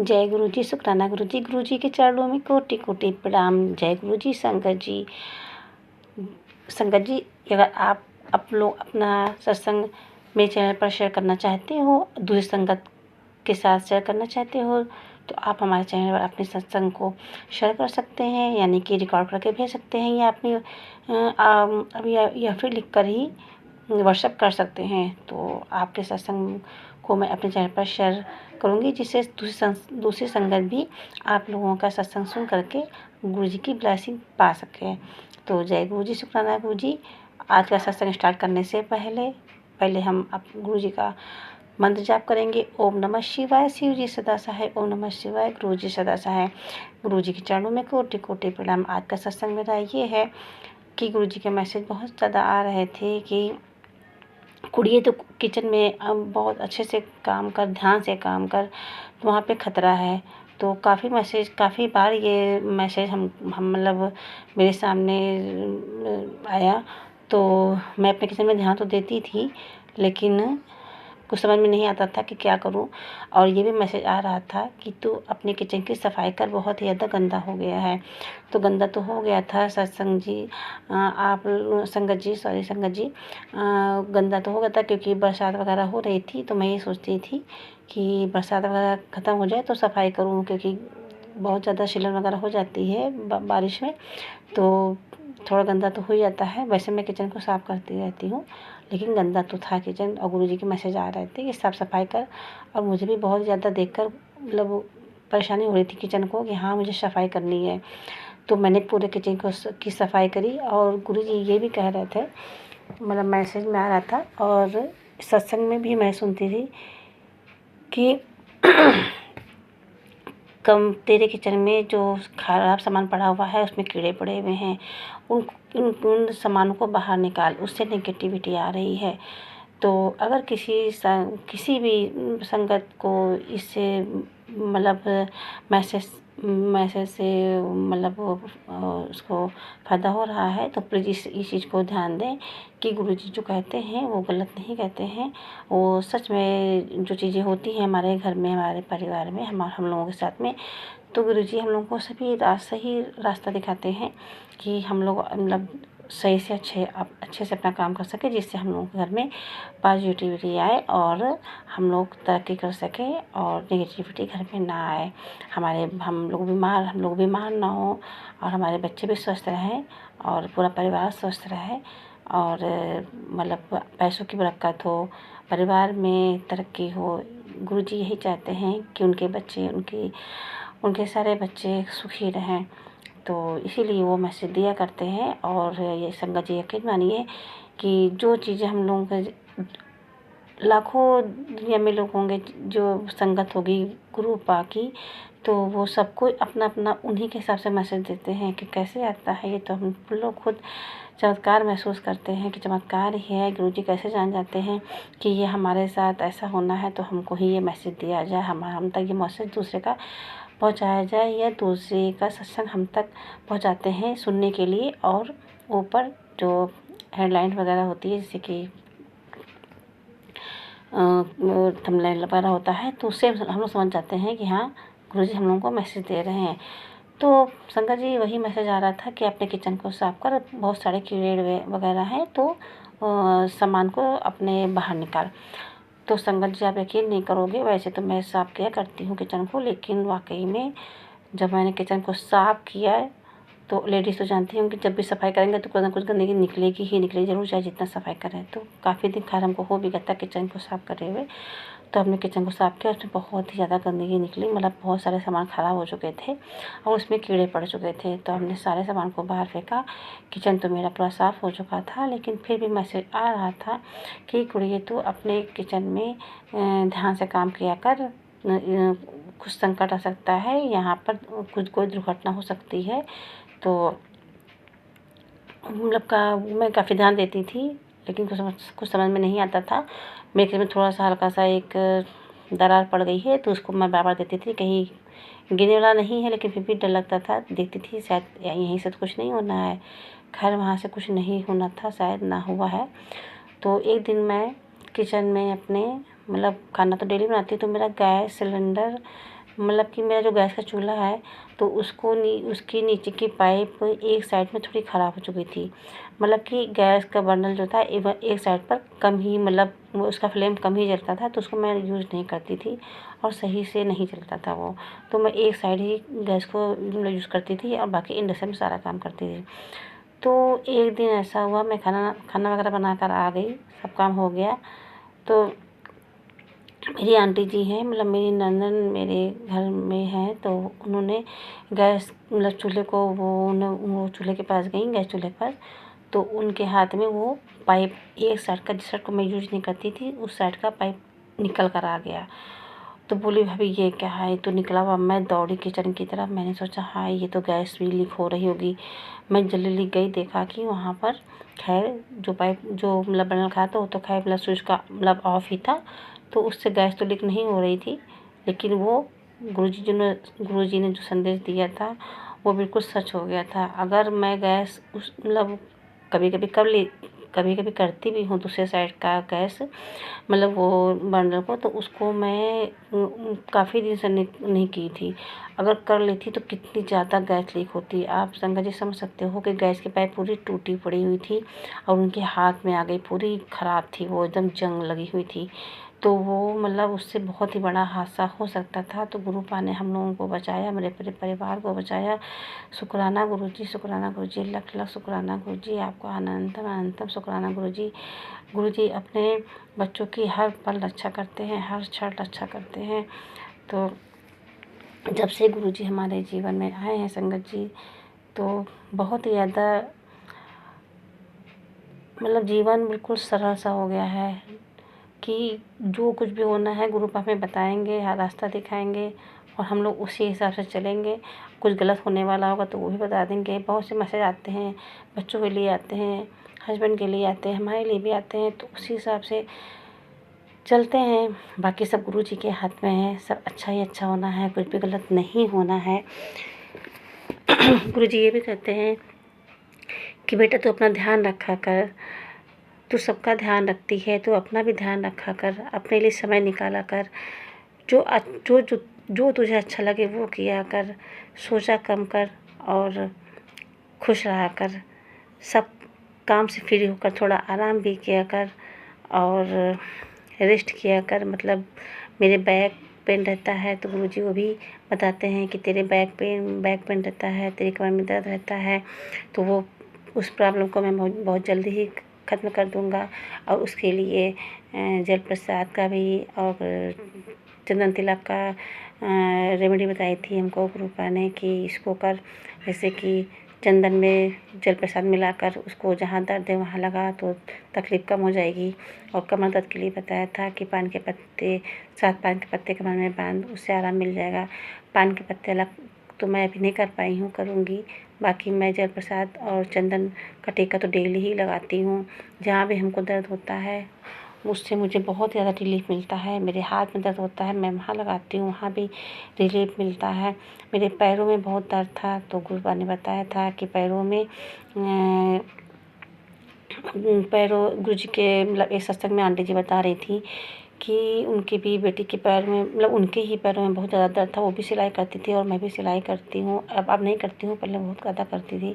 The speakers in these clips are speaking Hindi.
जय गुरु जी, शुक्राना गुरु जी के चरणों में कोटि कोटि प्रणाम। जय गुरु जी। संगत जी, अगर आप लोग अपना सत्संग मेरे चैनल पर शेयर करना चाहते हो, दूसरी संगत के साथ शेयर करना चाहते हो, तो आप हमारे चैनल पर अपने सत्संग को शेयर कर सकते हैं, यानी कि रिकॉर्ड करके भेज सकते हैं, या अपने अभी या फिर लिख कर ही व्हाट्सएप कर सकते हैं। तो आपके सत्संग को मैं अपने चैनल पर शेयर करूँगी, जिससे दूसरी संगत भी आप लोगों का सत्संग सुन करके गुरु जी की ब्लेसिंग पा सके। तो जय गुरु जी, शुक्राना गुरु जी। आज का सत्संग स्टार्ट करने से पहले हम गुरु जी का मंत्र जाप करेंगे। ओम नमः शिवाय। शिव जी सदा सहाय। ओम नमः शिवाय। गुरु जी सदा सहाय। गुरु जी के चरणों में कोटि कोटि प्रणाम। आज का सत्संग मेरा ये है कि गुरु जी के मैसेज बहुत ज़्यादा आ रहे थे कि कुड़िए तो किचन में बहुत अच्छे से काम कर, ध्यान से काम कर, वहाँ पे खतरा है। तो काफ़ी बार ये मैसेज हम मतलब मेरे सामने आया। तो मैं अपने किचन में ध्यान तो देती थी, लेकिन कुछ समझ में नहीं आता था कि क्या करूं। और ये भी मैसेज आ रहा था कि तू अपने किचन की सफाई कर, बहुत ही ज़्यादा गंदा हो गया है। तो गंदा तो हो गया था संगत जी, गंदा तो हो गया था, क्योंकि बरसात वगैरह हो रही थी। तो मैं ये सोचती थी कि बरसात वगैरह ख़त्म हो जाए तो सफाई करूँ, क्योंकि बहुत ज़्यादा शिलन वगैरह हो जाती है बारिश में, तो थोड़ा गंदा तो हो ही जाता है। वैसे मैं किचन को साफ़ करती रहती हूँ, लेकिन गंदा तो था किचन। और गुरु जी के मैसेज आ रहे थे कि साफ़ सफाई कर। और मुझे भी बहुत ज़्यादा देखकर मतलब परेशानी हो रही थी किचन को, कि हाँ मुझे सफाई करनी है। तो मैंने पूरे किचन की सफाई करी। और गुरु जी ये भी कह रहे थे, मतलब मैसेज में आ रहा था और सत्संग में भी मैं सुनती थी कि तेरे किचन में जो खराब सामान पड़ा हुआ है, उसमें कीड़े पड़े हुए हैं, उन सामानों को बाहर निकाल, उससे नेगेटिविटी आ रही है। तो अगर किसी भी संगत को इससे मतलब मैसेज से मतलब उसको फ़ायदा हो रहा है, तो प्लीज़ इस चीज़ को ध्यान दें कि गुरु जी जो कहते हैं वो गलत नहीं कहते हैं। वो सच में जो चीज़ें होती हैं हमारे घर में, हमारे परिवार में, हम लोगों के साथ में, तो गुरु जी हम लोगों को सही रास्ता दिखाते हैं कि हम लोग मतलब सही से अच्छे से अपना काम कर सकें, जिससे हम लोगों के घर में पॉजिटिविटी आए और हम लोग तरक्की कर सकें और नेगेटिविटी घर में ना आए। हम लोग बीमार ना हो, और हमारे बच्चे भी स्वस्थ रहें, और पूरा परिवार स्वस्थ रहे, और मतलब पैसों की बरकत हो, परिवार में तरक्की हो। गुरु जी यही चाहते हैं कि उनके सारे बच्चे सुखी रहें। तो इसीलिए वो मैसेज दिया करते हैं। और ये संगत जी यकीन मानिए कि जो चीज़ें हम लोगों के लाखों दुनिया में लोग होंगे, जो संगत होगी गुरु की, तो वो सबको अपना अपना उन्हीं के हिसाब से मैसेज देते हैं कि कैसे आता है ये, तो हम लोग खुद चमत्कार महसूस करते हैं कि चमत्कार ही है। गुरु जी कैसे जान जाते हैं कि ये हमारे साथ ऐसा होना है, तो हमको ही ये मैसेज दिया जाए, हम तक ये मैसेज दूसरे का पहुंचाया जाए, या दूसरे का सत्संग हम तक पहुंचाते हैं सुनने के लिए। और ऊपर जो हेडलाइन वगैरह होती है, जैसे कि थंबनेल वगैरह होता है, तो उससे हम लोग समझ जाते हैं कि हाँ गुरु जी हम लोगों को मैसेज दे रहे हैं। तो संगत जी वही मैसेज आ रहा था कि अपने किचन को साफ कर, बहुत सारे कीड़े वगैरह हैं, तो सामान को अपने बाहर निकाल। तो संगत जी आप यकीन नहीं करोगे, वैसे तो मैं साफ़ किया करती हूँ किचन को, लेकिन वाकई में जब मैंने किचन को साफ़ किया, तो लेडीज़ तो जानती हूँ कि जब भी सफाई करेंगे तो कुछ ना कुछ गंदगी निकलेगी ही निकलेगी ज़रूर, चाहे जितना सफाई करें। तो काफ़ी दिन खैर हमको हो भी गया था किचन को साफ़ करे हुए। तो हमने किचन को साफ़ किया, उसमें बहुत ही ज़्यादा गंदगी निकली, मतलब बहुत सारे सामान ख़राब हो चुके थे और उसमें कीड़े पड़ चुके थे। तो हमने सारे सामान को बाहर फेंका। किचन तो मेरा पूरा साफ़ हो चुका था, लेकिन फिर भी मैसेज आ रहा था कि कुड़िए तू अपने किचन में ध्यान से काम किया कर, कुछ संकट आ सकता है, यहाँ पर कोई दुर्घटना हो सकती है। तो मतलब मैं काफ़ी ध्यान देती थी, लेकिन कुछ समझ में नहीं आता था। मेरे किचन में थोड़ा सा हल्का सा एक दरार पड़ गई है, तो उसको मैं बार-बार देखती थी, कहीं गिरने वाला नहीं है, लेकिन फिर भी डर लगता था। देखती थी शायद यहीं से तो कुछ नहीं होना है। खैर वहाँ से कुछ नहीं होना था, शायद ना हुआ है। तो एक दिन मैं किचन में अपने मतलब खाना तो डेली बनाती हूँ, तो मेरा गैस सिलेंडर मतलब कि मेरा जो गैस का चूल्हा है तो उसके नीचे की पाइप एक साइड में थोड़ी ख़राब हो चुकी थी। मतलब कि गैस का बर्नर जो था एक साइड पर कम ही, मतलब उसका फ्लेम कम ही जलता था, तो उसको मैं यूज़ नहीं करती थी और सही से नहीं चलता था वो। तो मैं एक साइड ही गैस को यूज़ करती थी और बाकी इंडक्शन में सारा काम करती थी। तो एक दिन ऐसा हुआ, मैं खाना खाना वगैरह बना कर आ गई, सब काम हो गया। तो मेरी आंटी जी हैं, मतलब मेरी ननद मेरे घर में हैं, तो उन्होंने गैस, मतलब चूल्हे को वो चूल्हे के पास गई, गैस चूल्हे के पास। तो उनके हाथ में वो पाइप, एक साइड का, जिस साइड को मैं यूज़ नहीं करती थी उस साइड का पाइप निकल कर आ गया। तो बोली, भाभी ये क्या है, तो निकला हुआ। मैं दौड़ी किचन की तरफ, मैंने सोचा हाँ ये तो गैस भी लीक हो रही होगी। मैं जल्दी गई, देखा कि वहाँ पर खैर जो पाइप, जो मतलब बर्नर था तो वो तो खैर मतलब स्विच का मतलब ऑफ ही था, तो उससे गैस तो लीक नहीं हो रही थी। लेकिन वो गुरुजी ने जो संदेश दिया था वो बिल्कुल सच हो गया था। अगर मैं गैस उस मतलब कभी कभी करती भी हूँ दूसरे साइड का गैस, मतलब वो बर्नर को, तो उसको मैं काफ़ी दिन से नहीं की थी। अगर कर लेती तो कितनी ज़्यादा गैस लीक होती। आप संगत जी समझ सकते हो कि गैस की पाइप पूरी टूटी पड़ी हुई थी और उनके हाथ में आ गई, पूरी ख़राब थी, वो एकदम जंग लगी हुई थी। तो वो मतलब उससे बहुत ही बड़ा हादसा हो सकता था। तो गुरु पा ने हम लोगों को बचाया, मेरे पूरे परिवार को बचाया। शुक्राना गुरुजी, शुक्राना गुरुजी, लख लख शुक्राना गुरुजी, आपको अनंतम अनंतम शुक्राना गुरुजी। गुरुजी अपने बच्चों की हर पल रक्षा करते हैं, हर क्षण रक्षा करते हैं। तो जब से गुरुजी हमारे जीवन में आए हैं संगत जी, तो बहुत ही ज़्यादा मतलब जीवन बिल्कुल सरल सा हो गया है कि जो कुछ भी होना है गुरु हमें बताएंगे, हर रास्ता दिखाएंगे और हम लोग उसी हिसाब से चलेंगे। कुछ गलत होने वाला होगा तो वो भी बता देंगे। बहुत से मैसेज आते हैं, बच्चों के लिए आते हैं, हस्बैंड के लिए आते हैं, हमारे लिए भी आते हैं, तो उसी हिसाब से चलते हैं। बाकी सब गुरु जी के हाथ में है, सब अच्छा ही अच्छा होना है, कुछ भी गलत नहीं होना है। गुरु जी ये भी कहते हैं कि बेटा तू अपना ध्यान रखा कर, तू सबका ध्यान रखती है तो अपना भी ध्यान रखा कर, अपने लिए समय निकाला कर, जो जो जो जो तुझे अच्छा लगे वो किया कर, सोचा कम कर और खुश रहा कर। सब काम से फ्री होकर थोड़ा आराम भी किया कर और रेस्ट किया कर। मतलब मेरे बैक पेन रहता है तो गुरुजी वो भी बताते हैं कि तेरे बैक पेन रहता है, तेरे कमर में दर्द रहता है, तो वो उस प्रॉब्लम को मैं बहुत जल्दी ही ख़त्म कर दूँगा। और उसके लिए जल प्रसाद का भी और चंदन तिलक का रेमेडी बताई थी हमको गुरुपा ने कि इसको कर, जैसे कि चंदन में जल प्रसाद मिलाकर उसको जहाँ दर्द है वहाँ लगा तो तकलीफ़ कम हो जाएगी। और कमर दर्द के लिए बताया था कि पान के पत्ते, 7 पान के पत्ते कमर में बांध, उससे आराम मिल जाएगा। पान के पत्ते अलग तो मैं अभी नहीं कर पाई हूँ, करूँगी। बाकी मैं जल प्रसाद और चंदन का टीका तो डेली ही लगाती हूँ। जहाँ भी हमको दर्द होता है उससे मुझे बहुत ज़्यादा रिलीफ़ मिलता है। मेरे हाथ में दर्द होता है, मैं वहाँ लगाती हूँ, वहाँ भी रिलीफ़ मिलता है। मेरे पैरों में बहुत दर्द था तो गुरुपा ने बताया था कि पैरों में गुरुजी के मतलब एक सत्संग में आंटी जी बता रही थी कि उनकी भी बेटी के पैर में, मतलब उनके ही पैरों में बहुत ज़्यादा दर्द था। वो भी सिलाई करती थी और मैं भी सिलाई करती हूँ। अब नहीं करती हूँ, पहले बहुत ज़्यादा करती थी।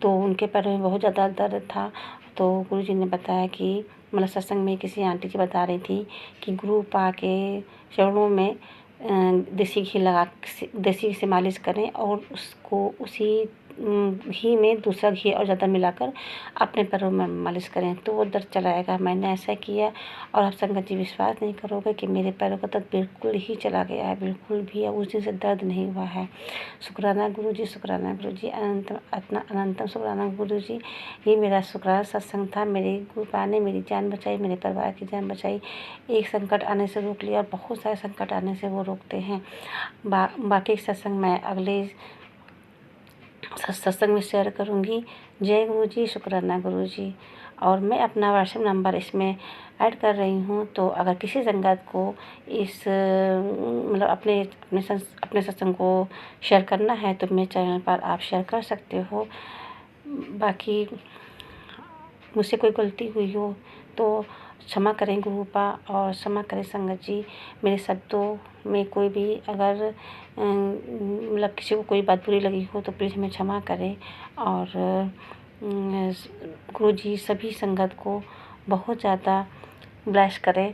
तो उनके पैरों में बहुत ज़्यादा दर्द था। तो गुरुजी ने बताया कि मतलब सत्संग में किसी आंटी जी बता रही थी कि गुरुपा के चरणों में देसी घी से मालिश करें और उसको उसी घी में दूसरा घी और ज़्यादा मिलाकर अपने पैरों में मालिश करें तो वो दर्द चला जाएगा। मैंने ऐसा किया और आप संगत जी विश्वास नहीं करोगे कि मेरे पैरों का दर्द बिल्कुल ही चला गया है, बिल्कुल भी। अब उस दिन से दर्द नहीं हुआ है। शुक्राना गुरुजी, शुक्राना गुरुजी, अनंतम शुक्राना गुरुजी। ये मेरा शुक्राना सत्संग था। मेरे गुरुपा ने मेरी जान बचाई, मेरे परिवार की जान बचाई। एक संकट आने से रोक लिया और बहुत सारे संकट आने से वो रोकते हैं। बाकी सत्संग मैं अगले सत्संग में शेयर करूँगी। जय गुरु जी, शुक्राना गुरु जी। और मैं अपना व्हाट्सएप नंबर इसमें ऐड कर रही हूँ, तो अगर किसी संगत को इस मतलब अपने सत्संग को शेयर करना है तो मेरे चैनल पर आप शेयर कर सकते हो। बाकी मुझसे कोई गलती हुई हो तो क्षमा करें गुरुपा और क्षमा करें संगत जी। मेरे शब्दों में कोई भी अगर मतलब किसी को कोई बात बुरी लगी हो तो प्लीज़ हमें क्षमा करें। और गुरु जी सभी संगत को बहुत ज़्यादा ब्लेस करें।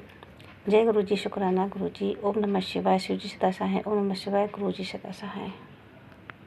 जय गुरु जी। शुक्राना गुरु जी। ओम नमः शिवाय। शिव जी सदा सहाय। ओम नमः शिवाय। गुरु जी सदा सहाय।